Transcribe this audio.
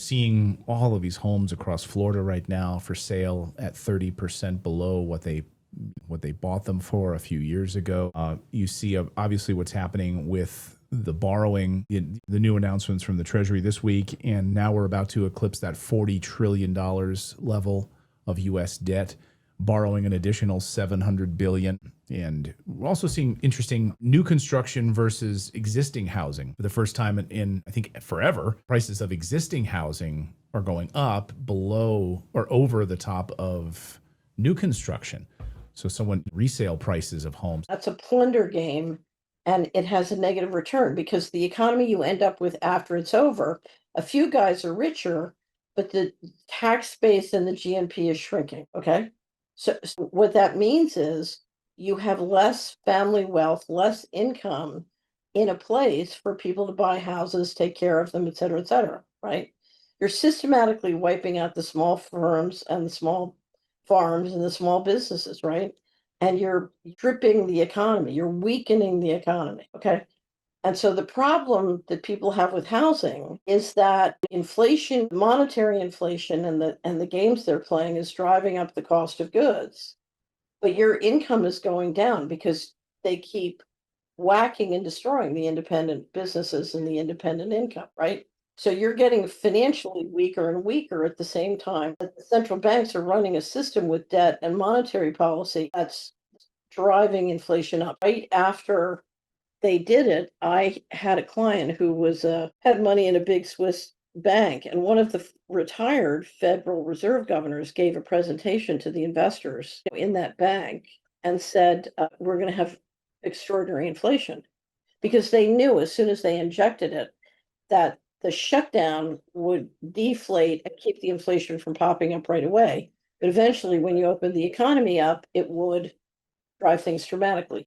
seeing all of these homes across Florida right now for sale at 30% below what they bought them for a few years ago. You see obviously what's happening with the borrowing, the new announcements from the Treasury this week, and now we're about to eclipse that $40 trillion level of U.S. debt, borrowing an additional $700 billion. And we're also seeing interesting new construction versus existing housing. For the first time in I think forever, prices of existing housing are going up below or over the top of new construction. So resale prices of homes. That's a plunder game, and it has a negative return because the economy you end up with after it's over, a few guys are richer, but the tax base and the GNP is shrinking. Okay. So what that means is you have less family wealth, less income in a place for people to buy houses, take care of them, et cetera, right? You're systematically wiping out the small firms and the small farms and the small businesses, right? And you're stripping the economy, you're weakening the economy, okay? And so the problem that people have with housing is that inflation, monetary inflation and the games they're playing is driving up the cost of goods. But your income is going down because they keep whacking and destroying the independent businesses and the independent income, right? So you're getting financially weaker and weaker at the same time that the central banks are running a system with debt and monetary policy that's driving inflation up. Right after they did it, I had a client who had money in a big Swiss bank, and one of the retired Federal Reserve governors gave a presentation to the investors in that bank and said, "We're going to have extraordinary inflation," because they knew as soon as they injected it that the shutdown would deflate and keep the inflation from popping up right away. But eventually, when you open the economy up, it would drive things dramatically.